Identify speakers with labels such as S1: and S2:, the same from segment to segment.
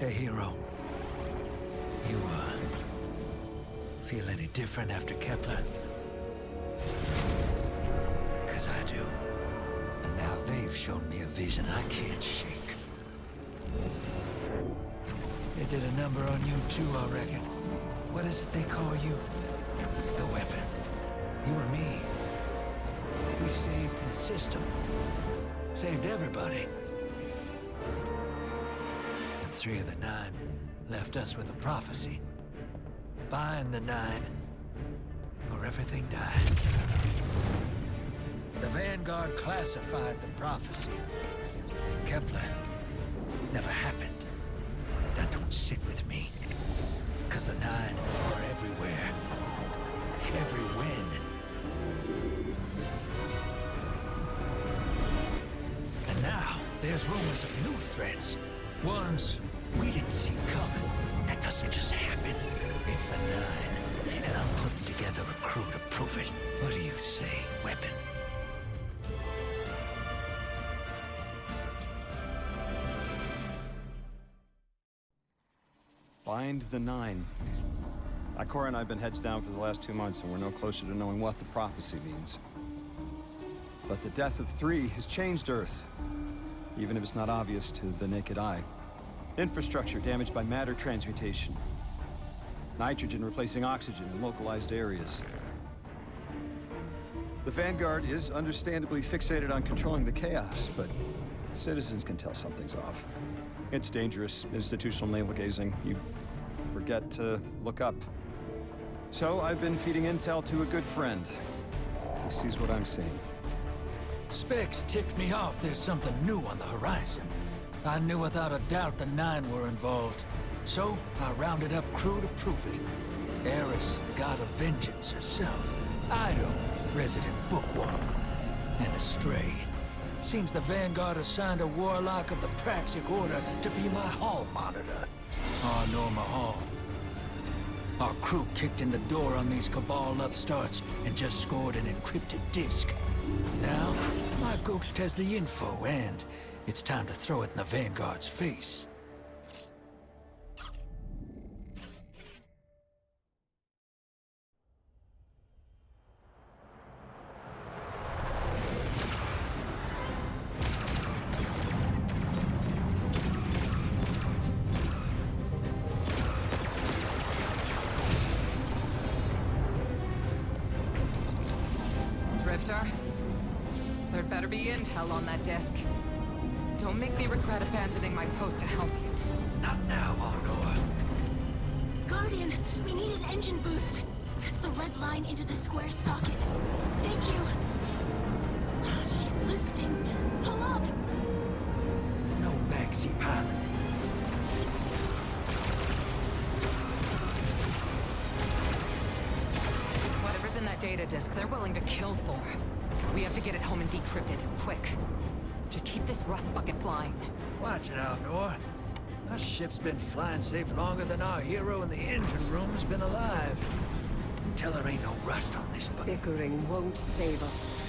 S1: Hey, hero. You, feel any different after Kepler? Because I do. And now they've shown me a vision I can't shake. They did a number on you too, I reckon. What is it they call you? The weapon. You and me. We saved the system. Saved everybody. And 3 of the 9 left us with a prophecy. Bind the 9, or everything dies. The Vanguard classified the prophecy. Kepler never happened. That don't sit with me. Cause the 9 are everywhere. Every when. And now, there's rumors of new threats. Ones we didn't see coming. That doesn't just happen. It's the 9, and I'm putting together a crew to prove it. What do you say, weapon?
S2: Bind the 9. Ikora and I have been heads down for the last 2 months, and we're no closer to knowing what the prophecy means. But the death of 3 has changed Earth, even if it's not obvious to the naked eye. Infrastructure damaged by matter transmutation. Nitrogen replacing oxygen in localized areas. The Vanguard is understandably fixated on controlling the chaos, but citizens can tell something's off. It's dangerous, institutional navel-gazing. You forget to look up. So I've been feeding intel to a good friend. He sees what I'm seeing.
S1: Specs ticked me off there's something new on the horizon. I knew without a doubt the 9 were involved. So I rounded up crew to prove it. Eris, the god of vengeance herself. Ido, resident bookworm. And Astray. Seems the Vanguard assigned a warlock of the Praxic Order to be my hall monitor. Our Norma Hall. Our crew kicked in the door on these Cabal upstarts and just scored an encrypted disk. Now, my ghost has the info, and it's time to throw it in the Vanguard's face.
S3: There'd better be intel on that disk. Don't make me regret abandoning my post to help you.
S1: Not now, Honor.
S4: Guardian, we need an engine boost. That's the red line into the square socket. Thank you. She's listening. Pull up.
S1: No backseat pilot.
S3: Whatever's in that data disk, they're willing to kill for. We have to get it home and decrypted, quick. Just keep this rust bucket flying.
S1: Watch it out, Nor. Our ship's been flying safe longer than our hero in the engine room's been alive. Tell her ain't no rust on this bucket.
S5: Bickering won't save us.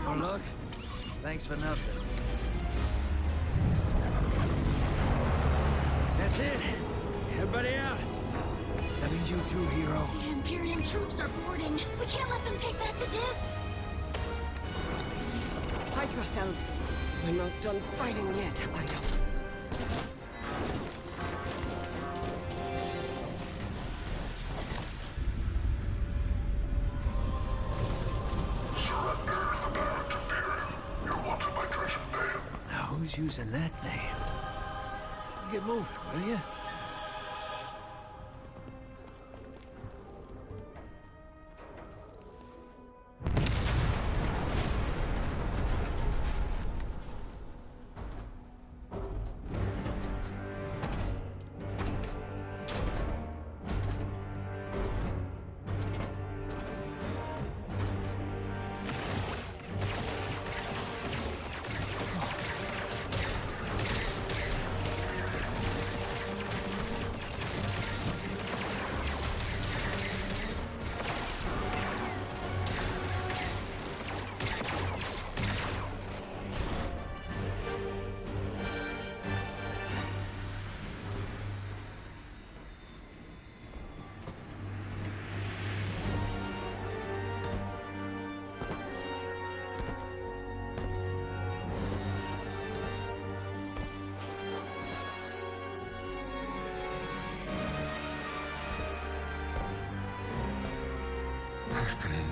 S1: Oh, look. Thanks for nothing. That's it. Everybody out. That means you too, hero.
S4: The Imperium troops are boarding. We can't let them take back the disc.
S5: Hide yourselves. We're not done fighting yet, Ido.
S1: Who's using that name? Get moving, will you?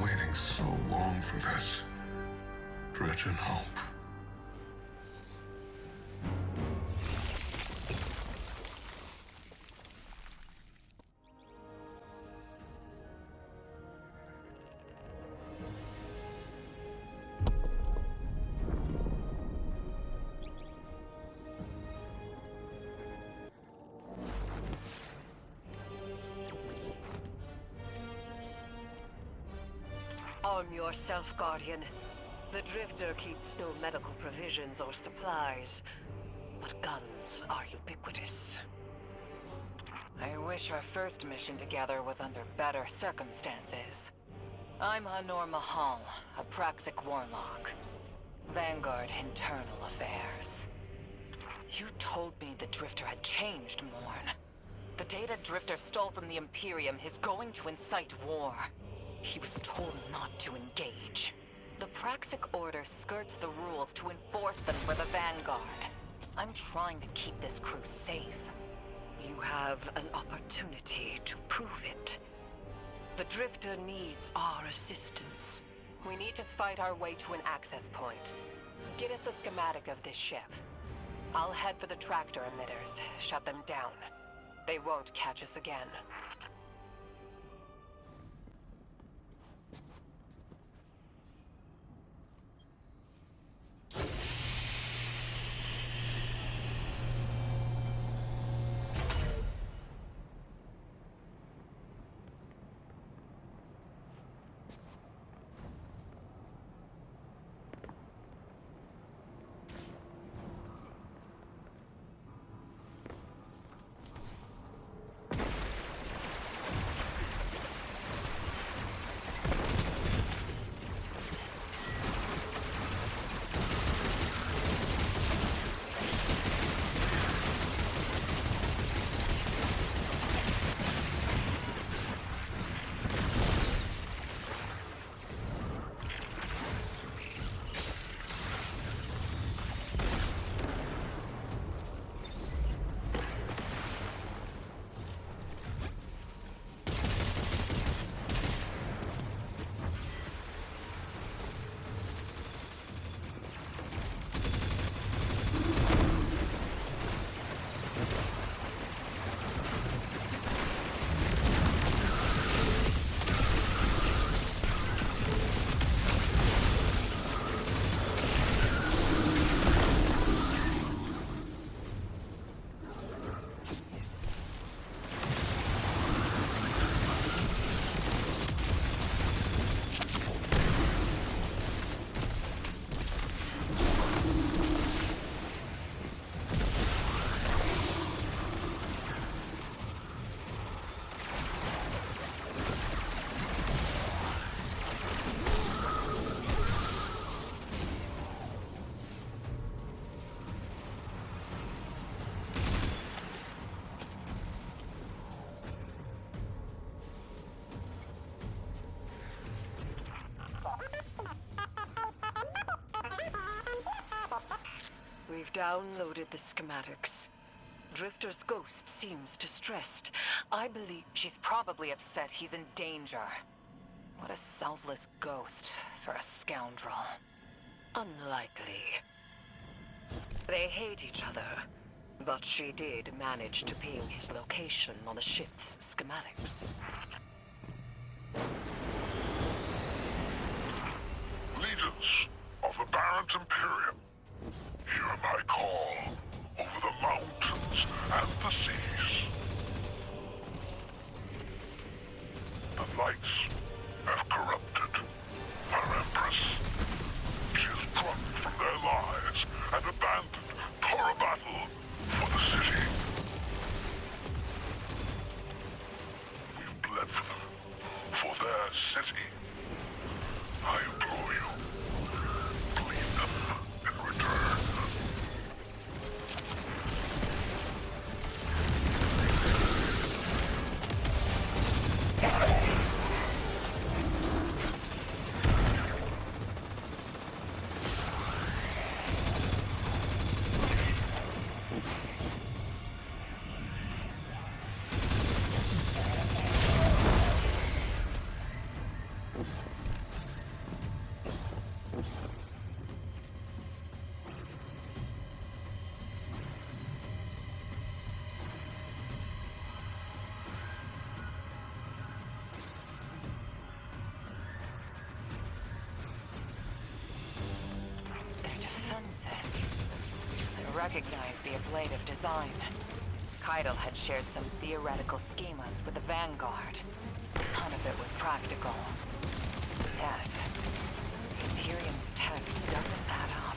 S6: waiting so long for this. Dredge and hope.
S5: Arm yourself, Guardian. The Drifter keeps no medical provisions or supplies, but guns are ubiquitous.
S3: I wish our first mission together was under better circumstances. I'm Hanor Mahal, a Praxic warlock. Vanguard Internal Affairs. You told me the Drifter had changed, Morn. The data Drifter stole from the Imperium is going to incite war. He was told not to engage. The Praxic Order skirts the rules to enforce them for the Vanguard. I'm trying to keep this crew safe.
S5: You have an opportunity to prove it. The Drifter needs our assistance.
S3: We need to fight our way to an access point. Get us a schematic of this ship. I'll head for the tractor emitters, shut them down. They won't catch us again.
S5: We've downloaded the schematics. Drifter's ghost seems distressed. I believe
S3: She's probably upset he's in danger. What a selfless ghost for a scoundrel.
S5: unlikely. They hate each other, but she did manage to ping his location on the ship's schematics.
S6: Legions of the Barrent Imperium, hear my call over the mountains and the seas. The lights have corrupted our Empress. She is drunk from their lies and abandoned Torah battle for the city. We've bled for them, for their city. I implore you, bleed them
S3: recognized the ablative design. Keitel had shared some theoretical schemas with the Vanguard. None of it was practical. Yet, the Imperium's tech doesn't add up.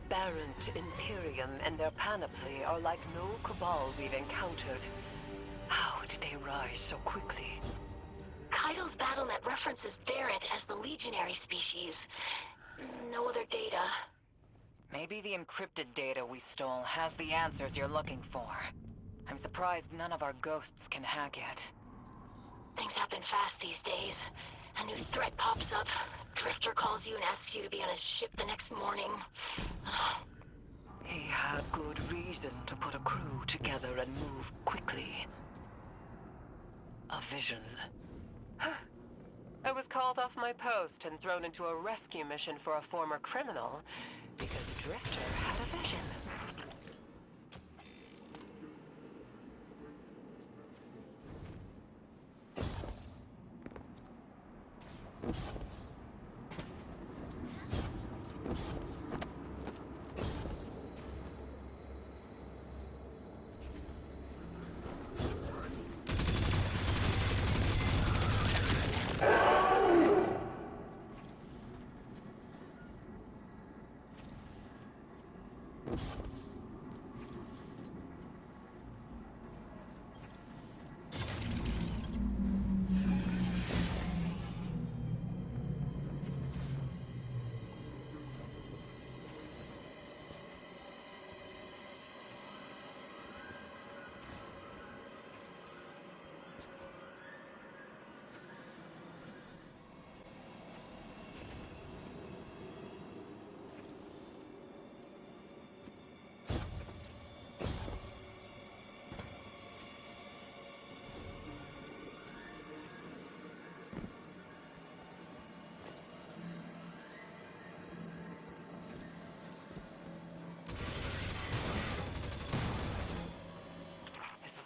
S5: Aberrant Imperium and their panoply are like no Cabal we've encountered. How did they rise so quickly?
S4: Keitel's BattleNet references Variant as the legionary species. No other data.
S3: Maybe the encrypted data we stole has the answers you're looking for. I'm surprised none of our ghosts can hack it.
S4: Things happen fast these days. A new threat pops up. Drifter calls you and asks you to be on his ship the next morning.
S5: He had good reason to put a crew together and move quickly. A vision. I was called off my post and thrown into a rescue mission for a former criminal because Drifter had a vision.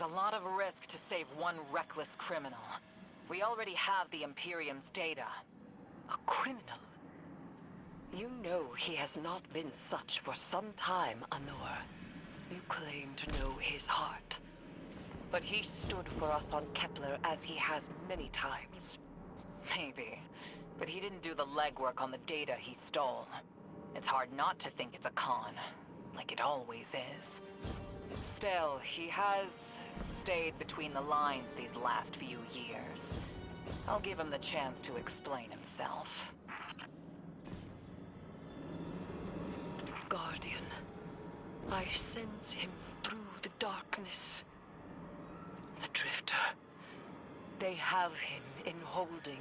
S3: A lot of risk to save one reckless criminal. We already have the Imperium's data.
S5: A criminal? You know he has not been such for some time, Anor. You claim to know his heart. But he stood for us on Kepler as he has many times.
S3: Maybe. But he didn't do the legwork on the data he stole. It's hard not to think it's a con. Like it always is. Still, he has stayed between the lines these last few years. I'll give him the chance to explain himself.
S5: Guardian, I sense him through the darkness. The Drifter. They have him in holding.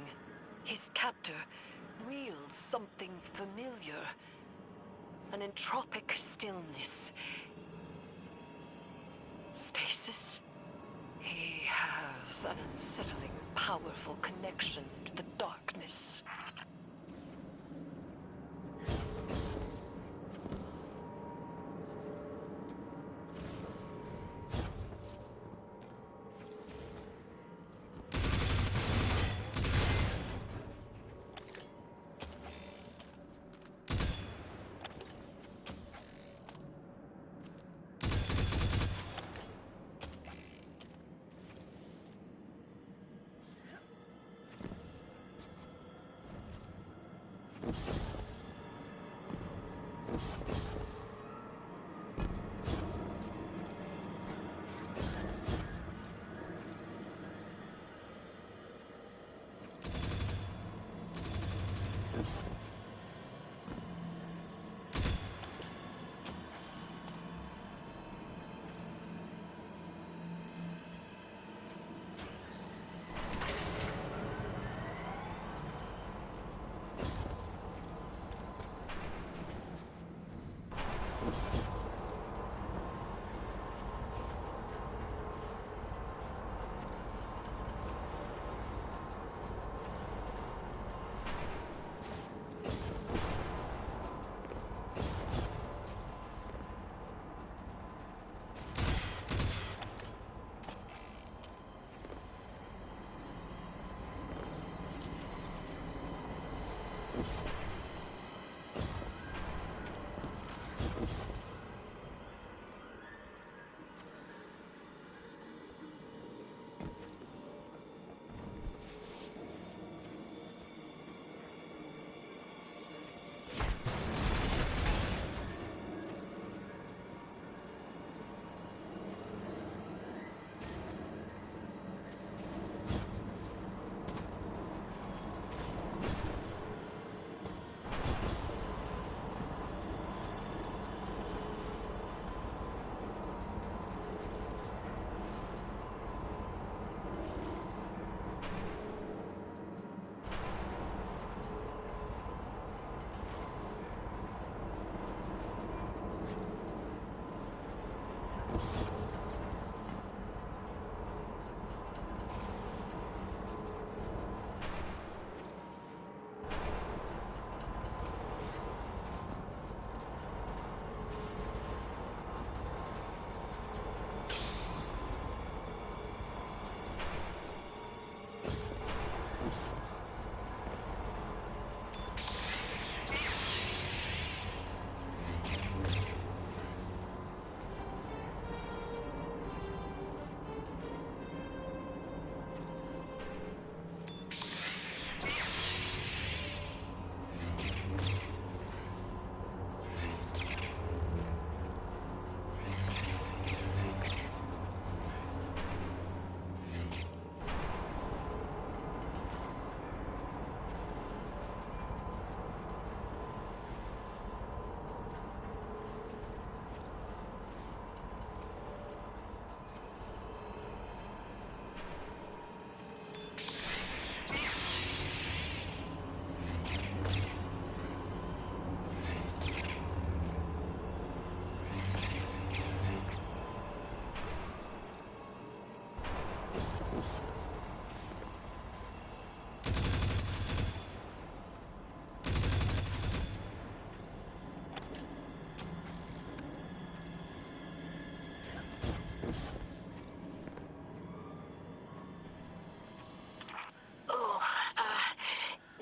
S5: His captor wields something familiar. An entropic stillness. Stasis? He has an unsettling, powerful connection to the darkness.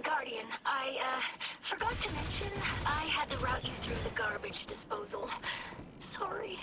S4: Guardian, I forgot to mention I had to route you through the garbage disposal. Sorry.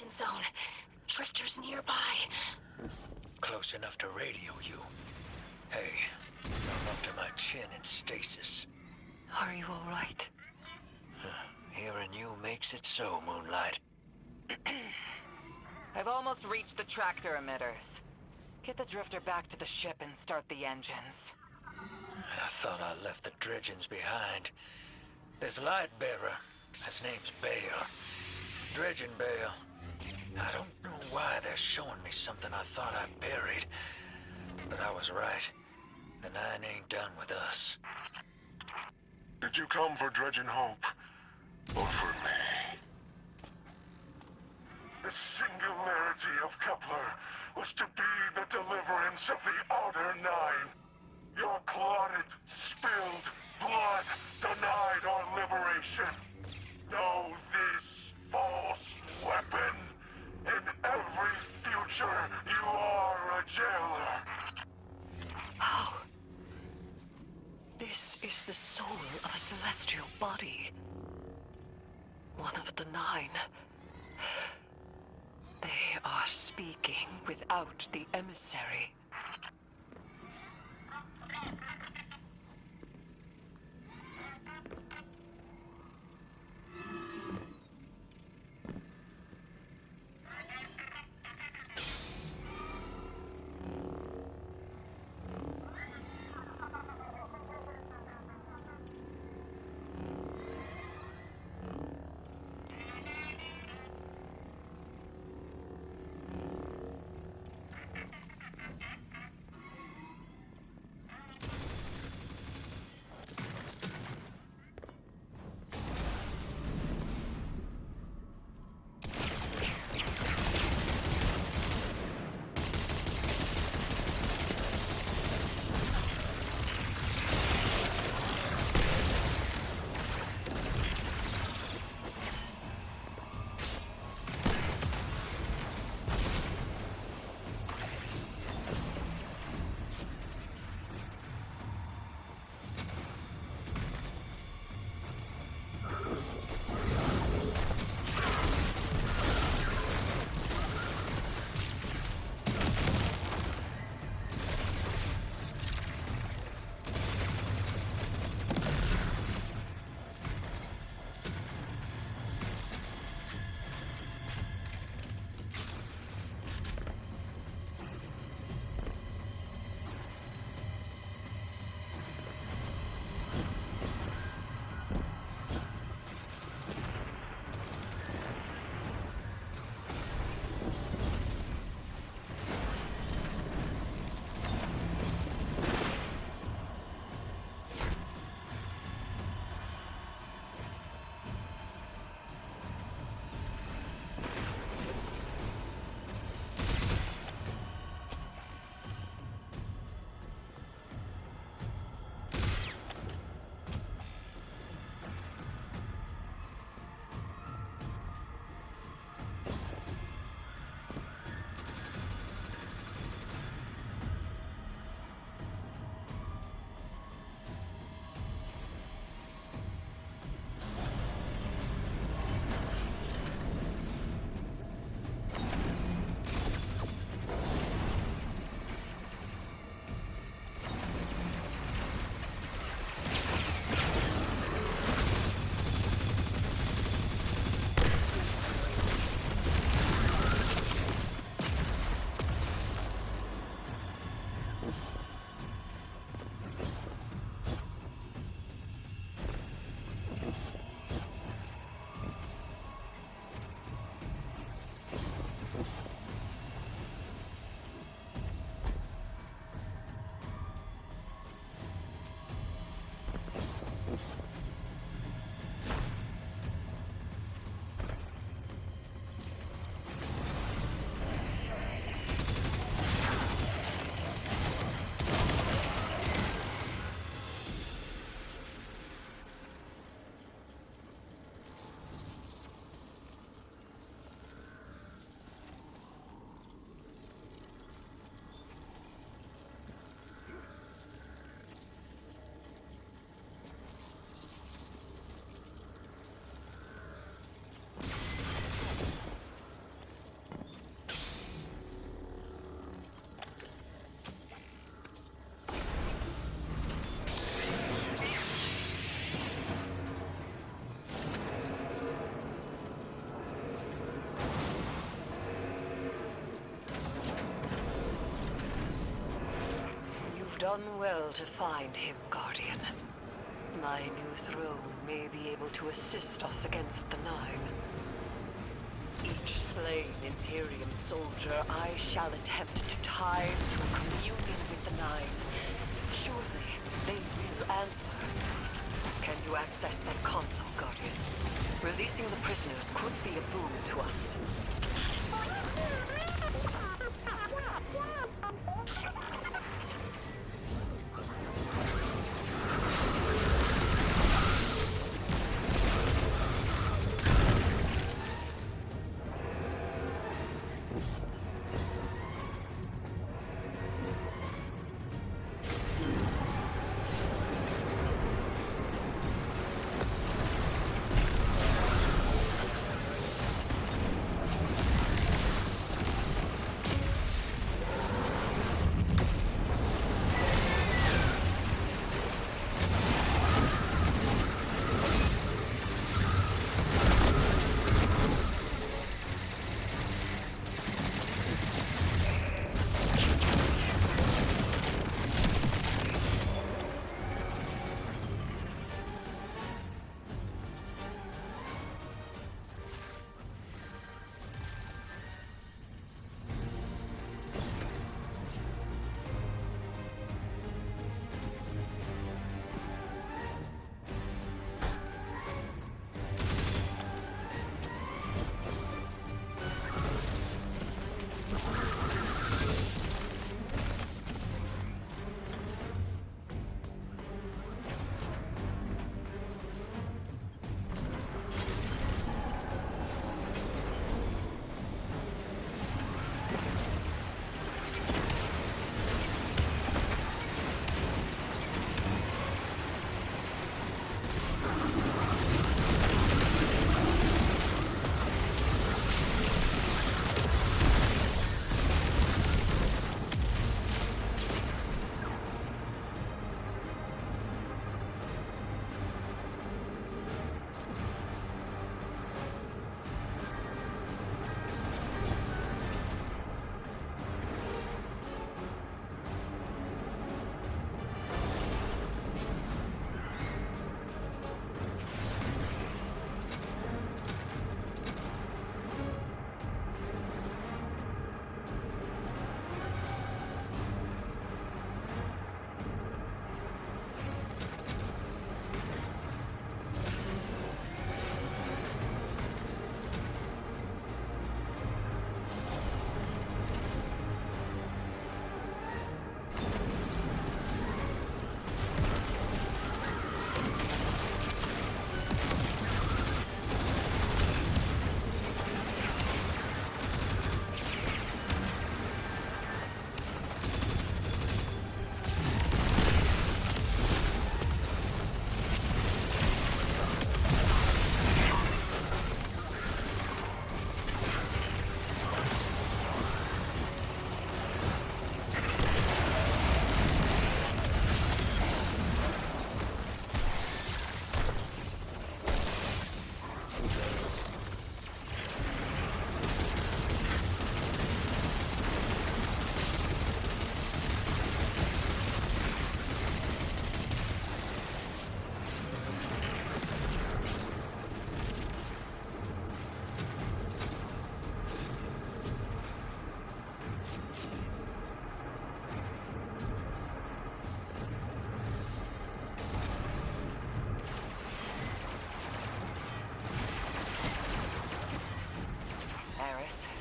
S4: landing zone. Drifters nearby.
S1: Close enough to radio you. Hey, I'm up to my chin in stasis.
S3: Are you all right?
S1: Hearing you makes it so, Moonlight.
S3: I've almost reached the tractor emitters. Get the drifter back to the ship and start the engines.
S1: I thought I left the dredgings behind. This light bearer, his name's Bale. Dredging Bale. I don't know why they're showing me something I thought I buried. But I was right. The Nine ain't done with us.
S6: Did you come for Dredging Hope? Or for me? The singularity of Kepler was to be the deliverance of the Outer Nine. Your clotted, spilled blood denied our liberation. Know this false weapon. In every future, you are a jailer.
S3: How? This is the soul of a celestial body. One of the Nine. They are speaking without the emissary.
S5: done well to find him, Guardian. My new throne may be able to assist us against the Nine. Each slain Imperium soldier I shall attempt to tie to a communion with the Nine. Surely they will answer. Can you access that console, Guardian? Releasing the prisoners could be a boon to us.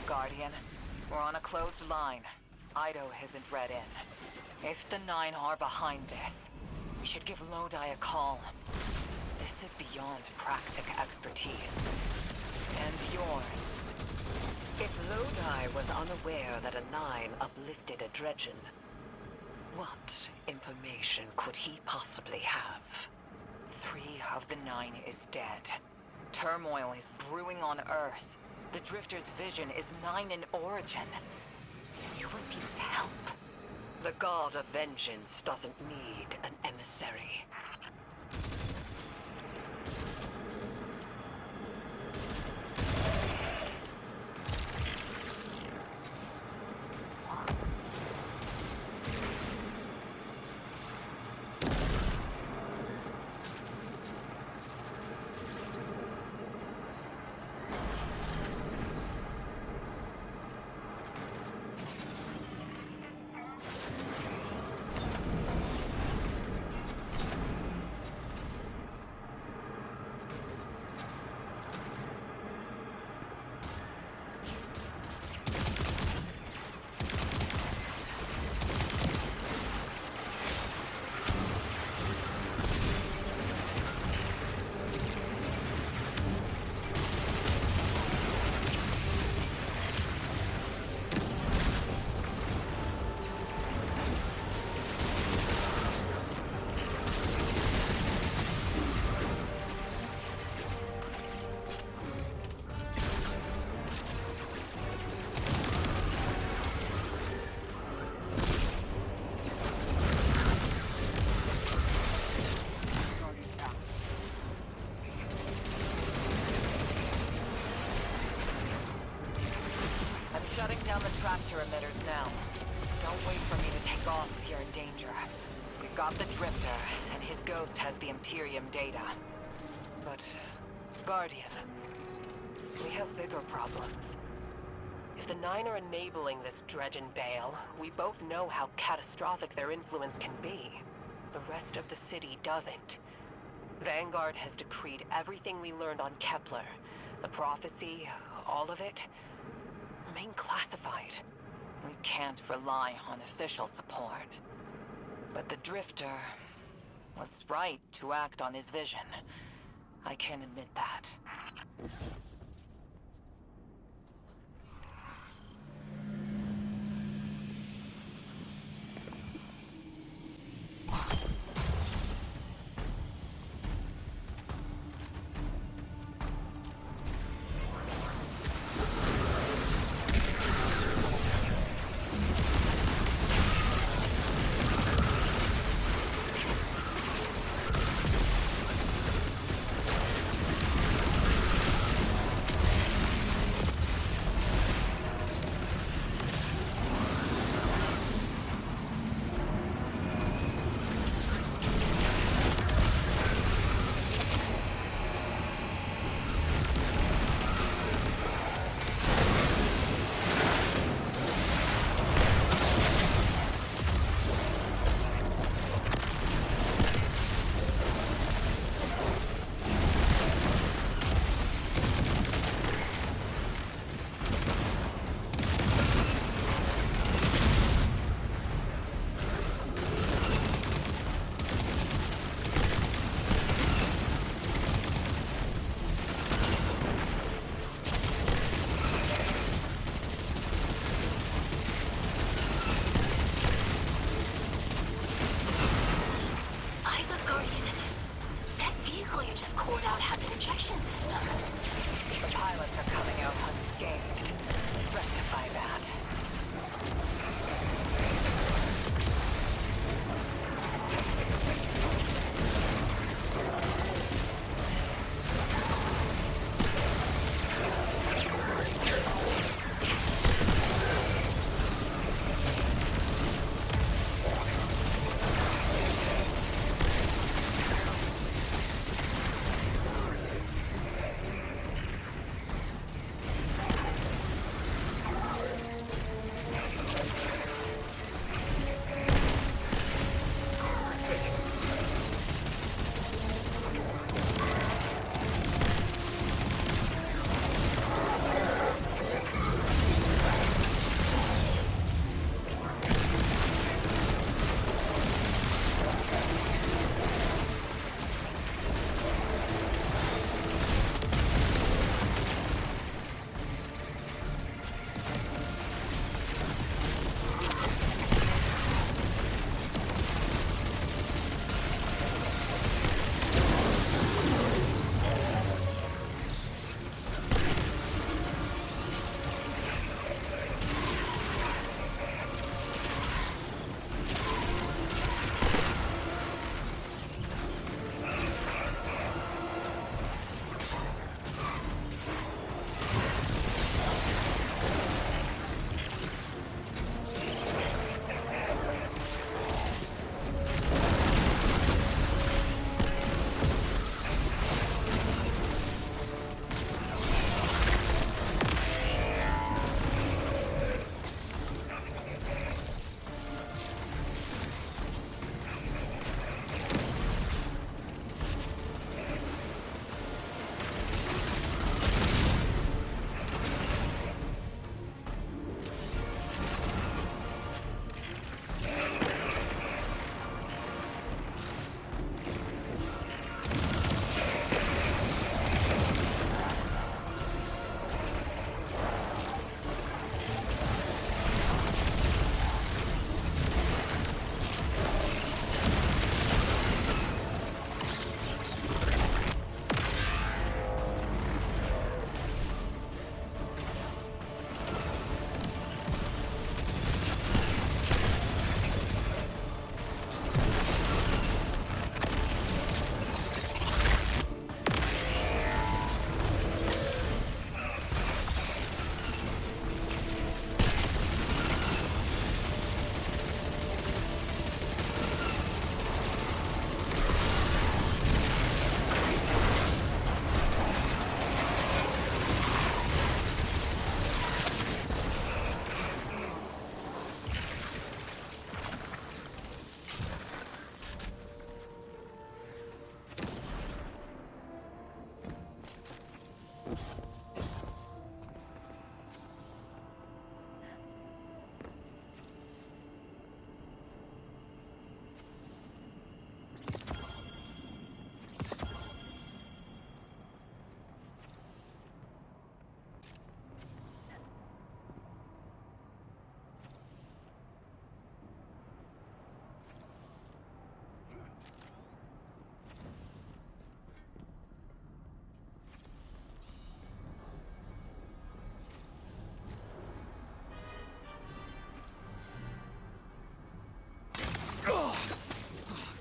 S3: Guardian. We're on a closed line. Ido isn't read in. If the Nine are behind this, we should give Lodi a call. This is beyond Praxic expertise. And yours.
S5: If Lodi was unaware that a Nine uplifted a Dredgen, what information could he possibly have?
S3: 3 of the 9 is dead. Turmoil is brewing on Earth. The Drifter's vision is 9 in origin. You would need his help.
S5: The God of Vengeance doesn't need an emissary.
S3: down the tractor emitters now. Don't wait for me to take off if you're in danger. We've got the Drifter, and his ghost has the Imperium data. But, Guardian, we have bigger problems. If the Nine are enabling this dredge and Bale, we both know how catastrophic their influence can be. The rest of the city doesn't. Vanguard has decreed everything we learned on Kepler, the prophecy, all of it, remain classified. We can't rely on official support. But the Drifter was right to act on his vision. I can admit that.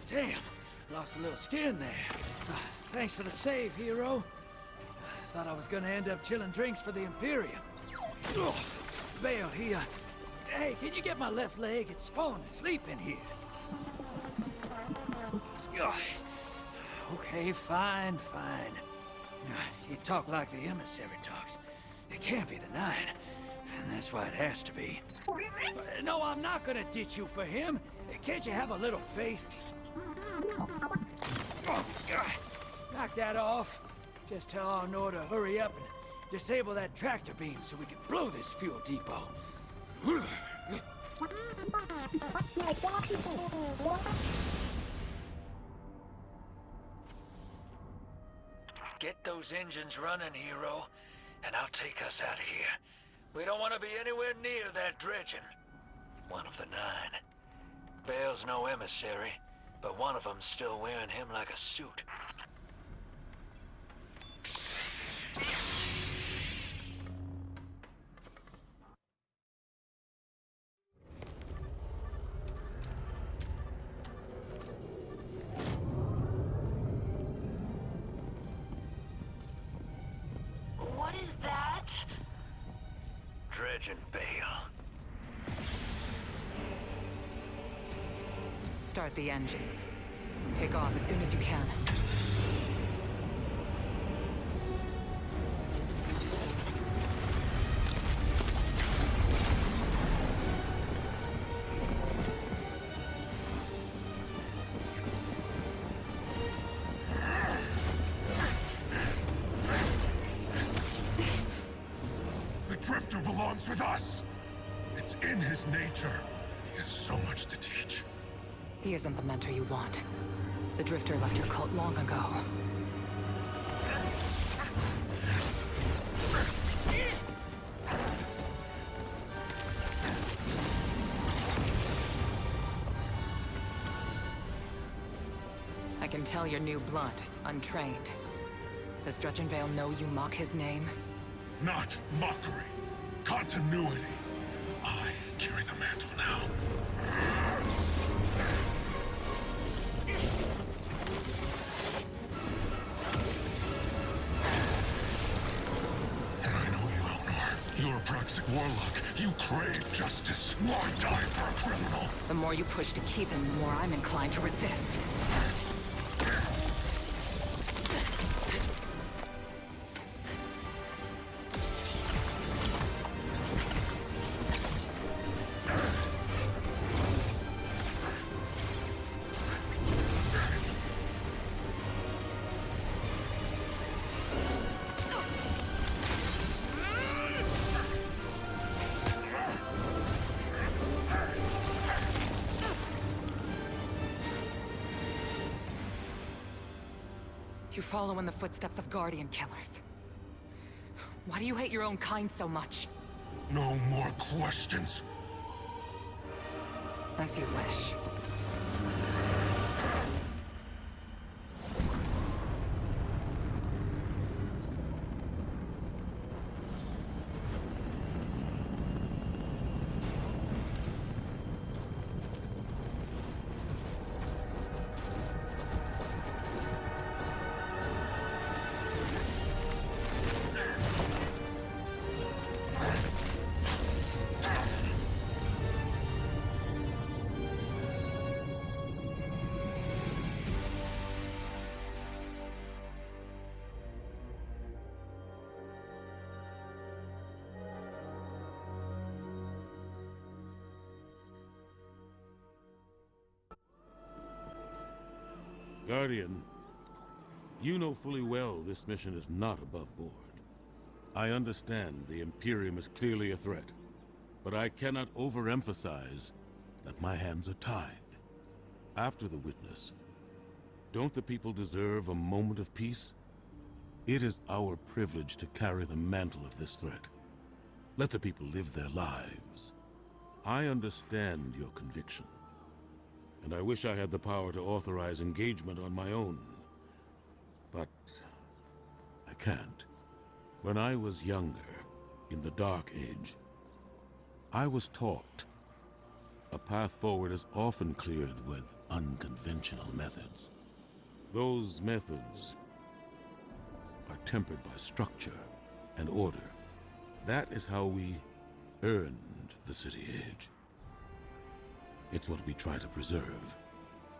S1: Damn, lost a little skin there. Thanks for the save, hero. Thought I was gonna end up chilling drinks for the Imperium. Ugh. Bale, hey, can you get my left leg? It's falling asleep in here. Ugh. Okay, fine. You talk like the emissary talks. It can't be the Nine, and that's why it has to be. No, I'm not gonna ditch you for him. Can't you have a little faith? Oh, God. Knock that off. Just tell Arnor to hurry up and disable that tractor beam so we can blow this fuel depot. Get those engines running, hero, and I'll take us out of here. We don't want to be anywhere near that dredging. One of the Nine. Bale's no emissary, but one of them's still wearing him like a suit.
S4: What is that?
S1: Dredging Bale.
S3: Start the engines. Take off as soon as you can.
S6: The Drifter belongs with us! It's in his nature. He has so much to teach.
S3: He isn't the mentor you want. The Drifter left your cult long ago. I can tell you're new blood, untrained. Does Dredgenvale know you mock his name?
S6: Not mockery. Continuity. I carry the mantle now. And I know you, Elnor. You're a Praxic warlock. You crave justice. Why die for a criminal?
S3: The more you push to keep him, the more I'm inclined to resist. You follow in the footsteps of Guardian killers. Why do you hate your own kind so much?
S6: No more questions.
S3: As you wish.
S7: Guardian, you know fully well this mission is not above board. I understand the Imperium is clearly a threat, but I cannot overemphasize that my hands are tied. After the witness, don't the people deserve a moment of peace? It is our privilege to carry the mantle of this threat. Let the people live their lives. I understand your conviction. And I wish I had the power to authorize engagement on my own. But I can't. When I was younger, in the Dark Age, I was taught a path forward is often cleared with unconventional methods. Those methods are tempered by structure and order. That is how we earned the City Age. It's what we try to preserve.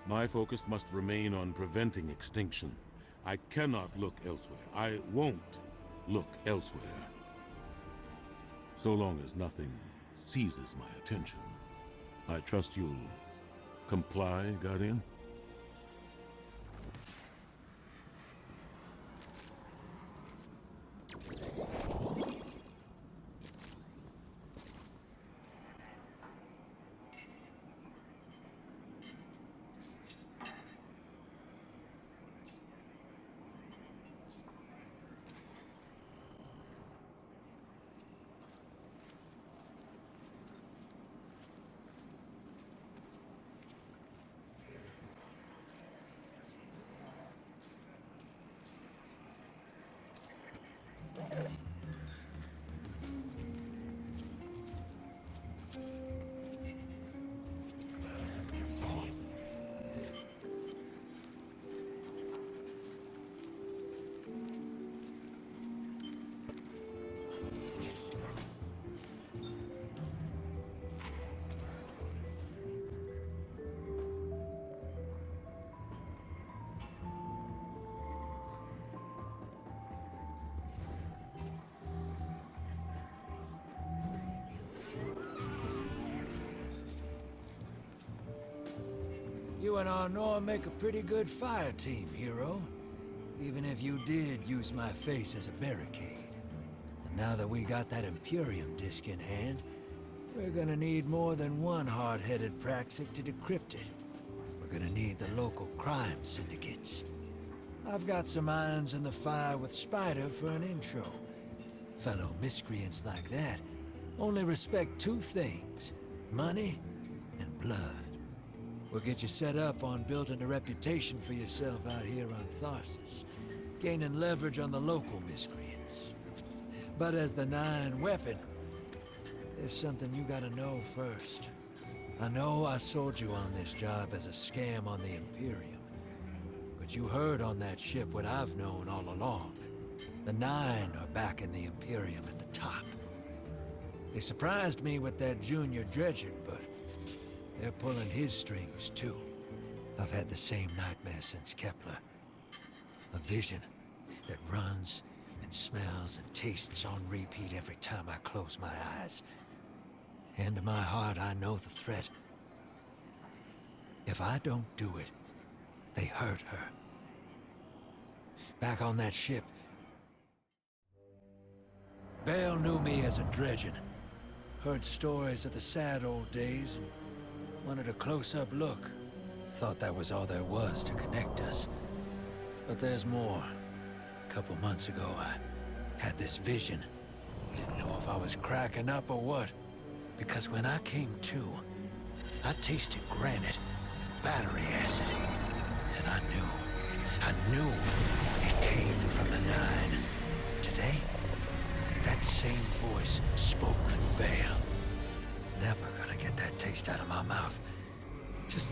S7: My focus must remain on preventing extinction. I cannot look elsewhere. I won't look elsewhere. So long as nothing seizes my attention. I trust you'll comply, Guardian?
S1: You and Arnor make a pretty good fire team, hero. Even if you did use my face as a barricade. And now that we got that Imperium disk in hand, we're gonna need more than one hard-headed praxic to decrypt it. We're gonna need the local crime syndicates. I've got some irons in the fire with Spider for an intro. Fellow miscreants like that only respect two things: money and blood. We'll get you set up on building a reputation for yourself out here on Tharsis, gaining leverage on the local miscreants. But as the Nine weapon, there's something you gotta know first. I know I sold you on this job as a scam on the Imperium, but you heard on that ship what I've known all along. The Nine are backing the Imperium at the top. They surprised me with that junior dredger, but they're pulling his strings, too. I've had the same nightmare since Kepler. A vision that runs and smells and tastes on repeat every time I close my eyes. And in my heart, I know the threat. If I don't do it, they hurt her. Back on that ship, Bale knew me as a dredgen. Heard stories of the sad old days and wanted a close-up look. Thought that was all there was to connect us. But there's more. A couple months ago, I had this vision. Didn't know if I was cracking up or what. Because when I came to, I tasted granite, battery acid. And I knew it came from the Nine. Today, that same voice spoke through Bale. Never gonna get that taste out of my mouth. Just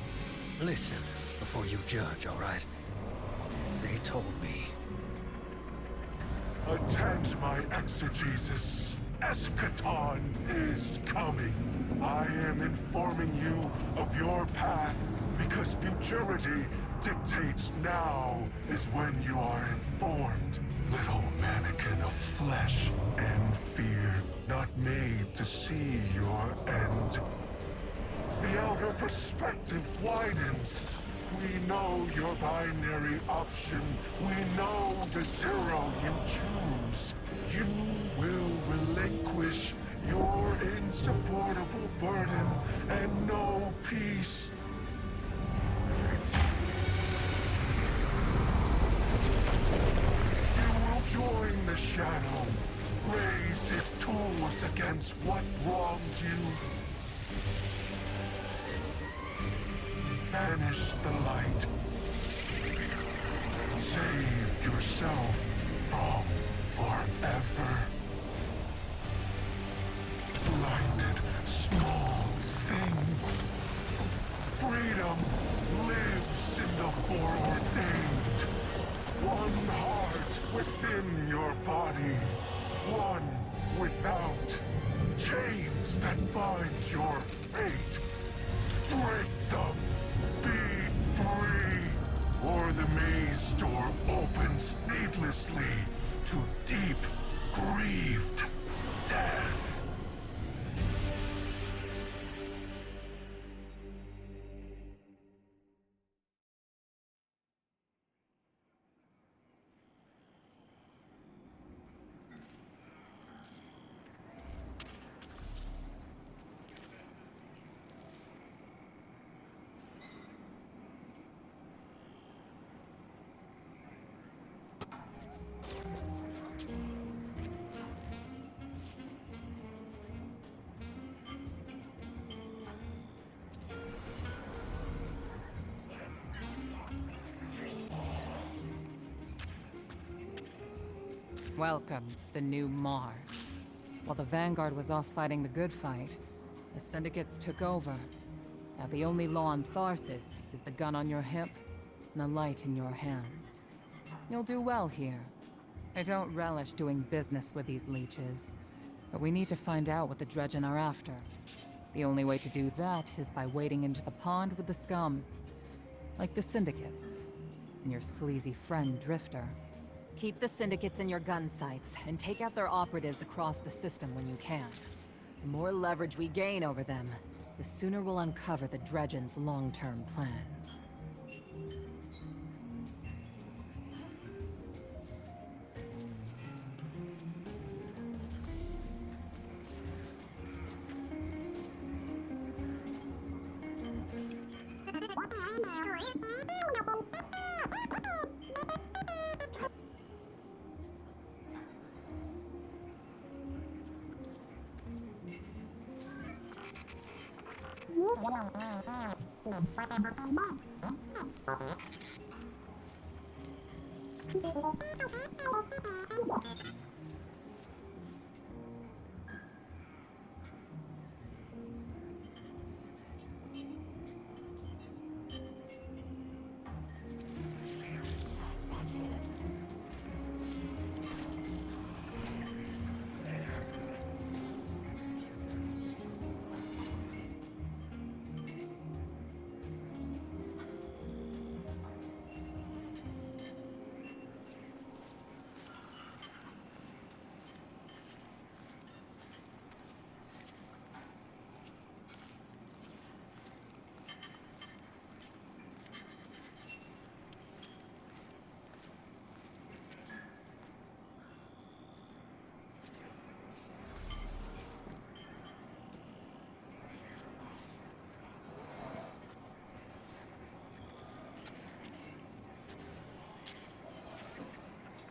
S1: listen before you judge, all right? They told me.
S6: Attend my exegesis. Eschaton is coming. I am informing you of your path because futurity dictates now is when you are informed. Little mannequin of flesh and fear, not made to see your end. The outer perspective widens. We know your binary option. We know the zero you choose. You will relinquish your insupportable burden and know peace. Join the Shadow. Raise his tools against what wronged you. Banish the light. Save yourself from forever. Blinded, small thing. within your body, one without. Chains that bind your fate. Break them. Be free. Or the maze door opens needlessly to deep, grieved death.
S3: Welcome to the new Mars. While the Vanguard was off fighting the good fight, the Syndicates took over. Now the only law on Tharsis is the gun on your hip and the light in your hands. You'll do well here. I don't relish doing business with these leeches, but we need to find out what the Dredgen are after. The only way to do that is by wading into the pond with the scum. Like the Syndicates, and your sleazy friend Drifter. Keep the Syndicates in your gun sights, and take out their operatives across the system when you can. The more leverage we gain over them, the sooner we'll uncover the Dredgen's long-term plans.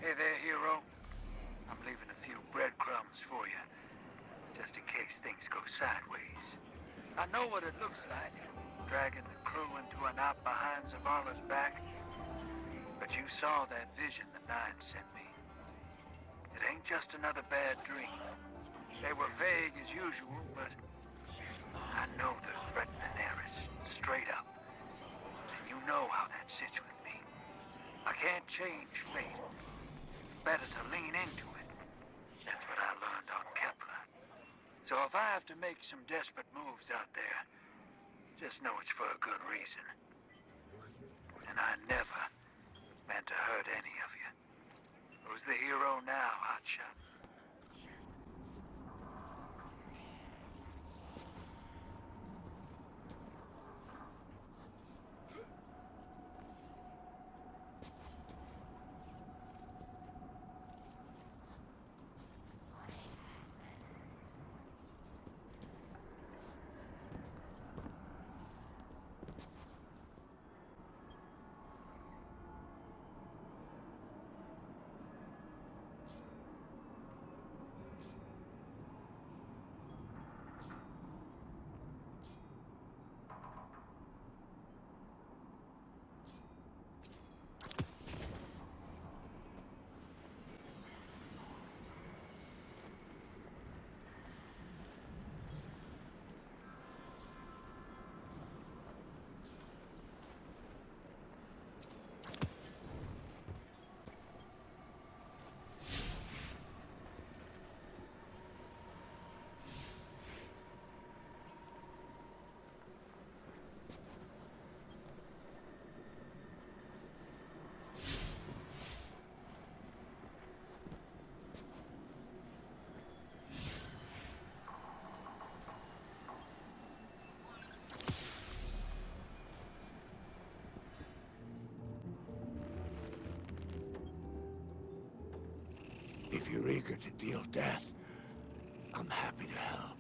S1: Hey there, hero. I'm leaving a few breadcrumbs for you, just in case things go sideways. I know what it looks like, dragging the crew into a knot behind Zavala's back. But you saw that vision the Nine sent me. It ain't just another bad dream. They were vague as usual, but I know they're threatening Eris, straight up. And you know how that sits with me. I can't change fate. Better to lean into it. That's what I learned on Kepler. So if I have to make some desperate moves out there, just know it's for a good reason. And I never meant to hurt any of you. Who's the hero now, Hotshot?
S6: you're eager to deal death, I'm happy to help.